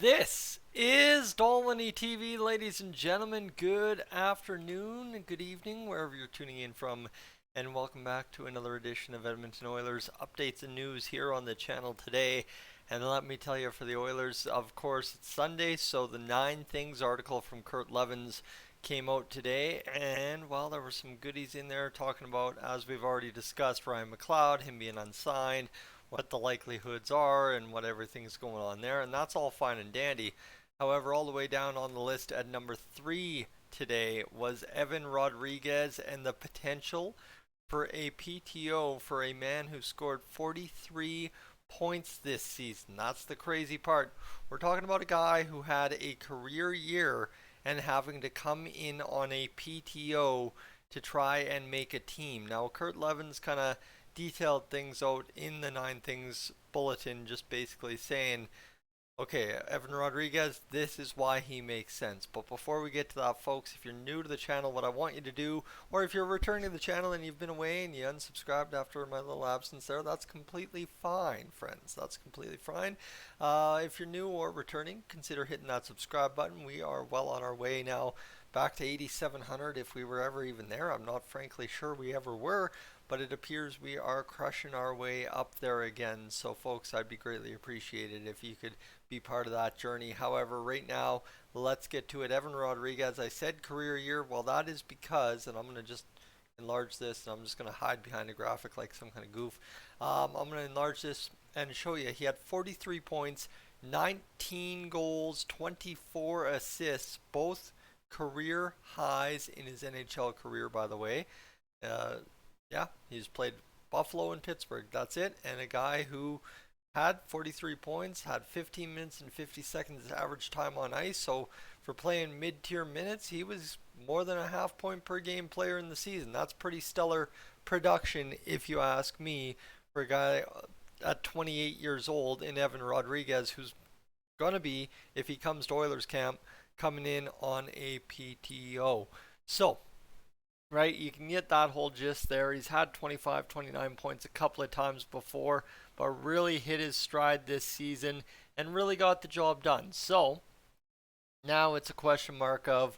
This is Dolmany TV, ladies and gentlemen. Good afternoon and good evening, wherever you're tuning in from, and welcome back to another edition of Edmonton Oilers updates and news here on the channel today. And let me tell you, for the Oilers, of course, it's Sunday, so the 9 Things article from Kurt Levens came out today, and well, there were some goodies in there talking about, as we've already discussed, Ryan McLeod, him being unsigned, what the likelihoods are and what everything's going on there, and that's all fine and dandy. However, all the way down on the list at number 3 today was Evan Rodrigues and the potential for a PTO for a man who scored 43 points this season. That's the crazy part. We're talking about a guy who had a career year and having to come in on a PTO to try and make a team. Now, Kurt Levens kind of detailed things out in the 9 Things bulletin, just basically saying, okay, Evan Rodrigues, this is why he makes sense. But before we get to that, folks, if you're new to the channel, what I want you to do, or if you're returning to the channel and you've been away and you unsubscribed after my little absence there, that's completely fine, friends. That's completely fine. If you're new or returning, consider hitting that subscribe button. We are well on our way now back to 8,700 if we were ever even there. I'm not frankly sure we ever were, but it appears we are crushing our way up there again. So folks, I'd be greatly appreciated if you could be part of that journey. However, right now, let's get to it. Evan Rodrigues, I said career year. Well, that is because, and I'm going to just enlarge this, and I'm just going to hide behind a graphic like some kind of goof. I'm going to enlarge this and show you. He had 43 points, 19 goals, 24 assists, both career highs in his NHL career, by the way. Yeah, he's played Buffalo and Pittsburgh. That's it. And a guy who had 43 points, had 15 minutes and 50 seconds average time on ice. So for playing mid-tier minutes, he was more than a half-point per game player in the season. That's pretty stellar production, if you ask me, for a guy at 28 years old in Evan Rodrigues, who's going to be, if he comes to Oilers camp, coming in on a PTO. So, right, you can get that whole gist there. He's had 25, 29 points a couple of times before, but really hit his stride this season and really got the job done. So, now it's a question mark of,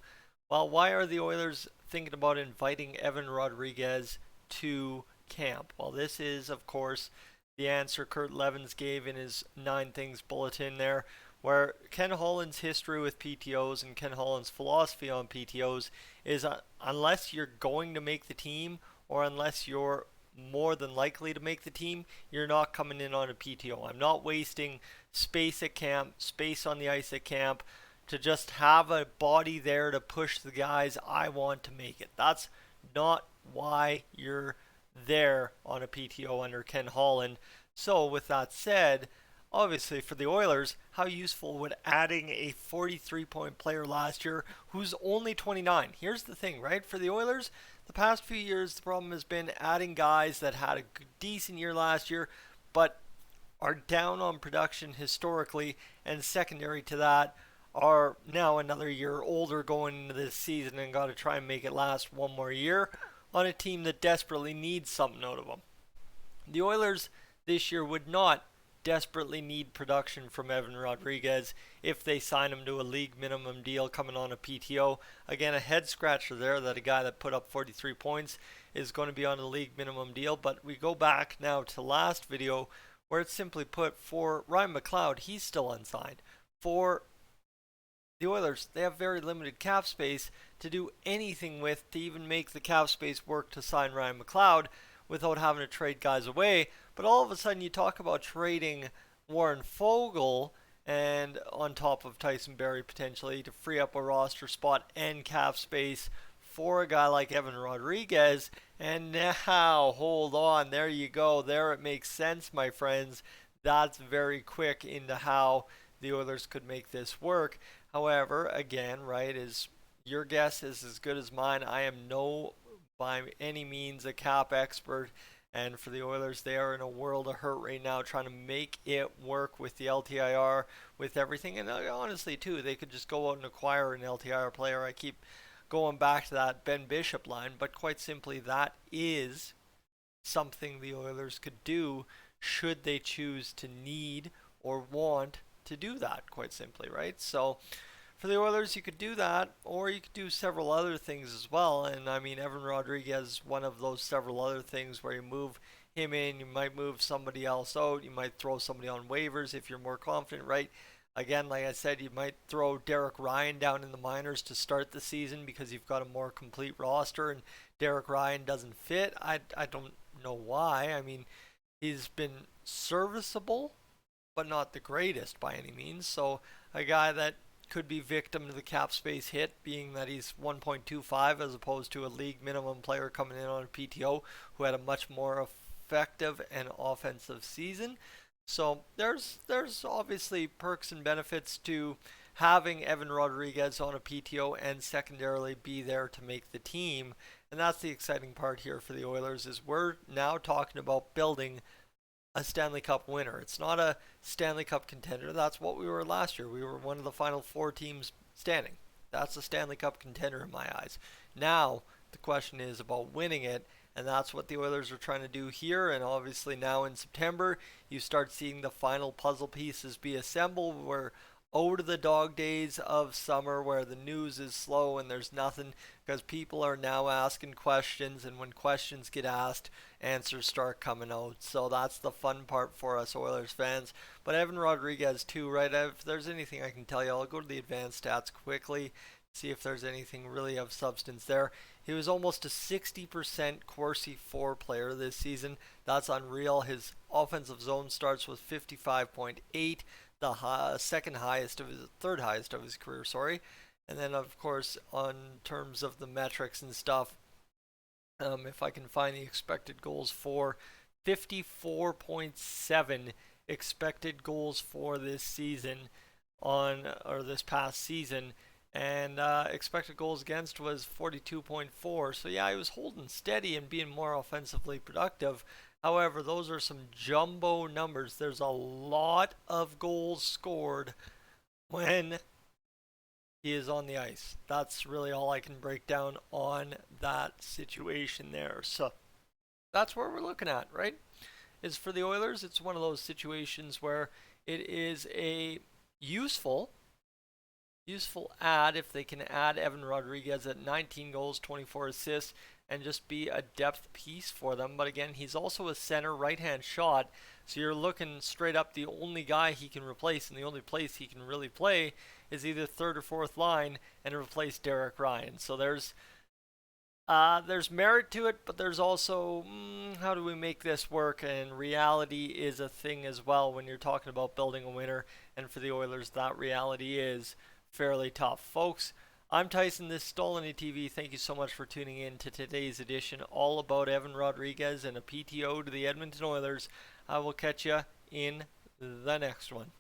well, why are the Oilers thinking about inviting Evan Rodrigues to camp? Well, this is, of course, the answer Kurt Levens gave in his 9 Things bulletin there, where Ken Holland's history with PTOs and Ken Holland's philosophy on PTOs is unless you're going to make the team or unless you're more than likely to make the team, you're not coming in on a PTO. I'm not wasting space at camp, space on the ice at camp to just have a body there to push the guys I want to make it. That's not why you're there on a PTO under Ken Holland. So with that said, obviously for the Oilers, how useful would adding a 43-point player last year who's only 29? Here's the thing, right? For the Oilers, the past few years, the problem has been adding guys that had a decent year last year, but are down on production historically, and secondary to that, are now another year older going into this season and got to try and make it last one more year on a team that desperately needs something out of them. The Oilers this year would not desperately need production from Evan Rodrigues if they sign him to a league minimum deal coming on a PTO. Again, a head scratcher there that a guy that put up 43 points is going to be on a league minimum deal. But we go back now to last video where it's simply put, for Ryan McLeod, he's still unsigned. For the Oilers, they have very limited cap space to do anything with, to even make the cap space work to sign Ryan McLeod without having to trade guys away. But all of a sudden you talk about trading Warren Foegele and on top of Tyson Barrie potentially to free up a roster spot and cap space for a guy like Evan Rodrigues. And now, hold on, there you go. There it makes sense, my friends. That's very quick into how the Oilers could make this work. However, again, right, is your guess is as good as mine. I am no by any means a cap expert, and for the Oilers, they are in a world of hurt right now trying to make it work with the LTIR, with everything. And honestly too, they could just go out and acquire an LTIR player. I keep going back to that Ben Bishop line, but quite simply, that is something the Oilers could do should they choose to need or want to do that, quite simply, right? So for the Oilers, you could do that, or you could do several other things as well. And I mean, Evan Rodrigues is one of those several other things where you move him in, you might move somebody else out, you might throw somebody on waivers if you're more confident, right? Again, like I said, you might throw Derek Ryan down in the minors to start the season because you've got a more complete roster, and Derek Ryan doesn't fit. I don't know why. I mean, he's been serviceable, but not the greatest by any means. So a guy that could be victim to the cap space hit, being that he's 1.25 as opposed to a league minimum player coming in on a PTO who had a much more effective and offensive season. So there's obviously perks and benefits to having Evan Rodrigues on a PTO and secondarily be there to make the team. And that's the exciting part here for the Oilers is we're now talking about building a Stanley Cup winner. It's not a Stanley Cup contender. That's what we were last year. We were one of the final four teams standing. That's a Stanley Cup contender in my eyes. Now, the question is about winning it, and that's what the Oilers are trying to do here. And obviously now in September, you start seeing the final puzzle pieces be assembled. We're out of the dog days of summer where the news is slow and there's nothing, because people are now asking questions, and when questions get asked, answers start coming out. So that's the fun part for us Oilers fans. But Evan Rodrigues too, right? If there's anything I can tell you, I'll go to the advanced stats quickly, see if there's anything really of substance there. He was almost a 60% Corsi 4 player this season. That's unreal. His offensive zone starts with 55.8, the second highest of his, third highest of his career, sorry. And then of course on terms of the metrics and stuff, if I can find the expected goals for, 54.7 expected goals for this season or this past season, and expected goals against was 42.4. So yeah, he was holding steady and being more offensively productive. However, those are some jumbo numbers. There's a lot of goals scored when he is on the ice. That's really all I can break down on that situation there. So that's what we're looking at, right? Is for the Oilers, it's one of those situations where it is a useful add if they can add Evan Rodrigues at 19 goals, 24 assists, and just be a depth piece for them. But again, he's also a center right-hand shot, so you're looking straight up the only guy he can replace, and the only place he can really play is either third or fourth line and replace Derek Ryan. So there's merit to it, but there's also how do we make this work? And reality is a thing as well when you're talking about building a winner. And for the Oilers, that reality is fairly tough. Folks, I'm Tyson, this is Stolany TV. Thank you so much for tuning in to today's edition all about Evan Rodrigues and a PTO to the Edmonton Oilers. I will catch you in the next one.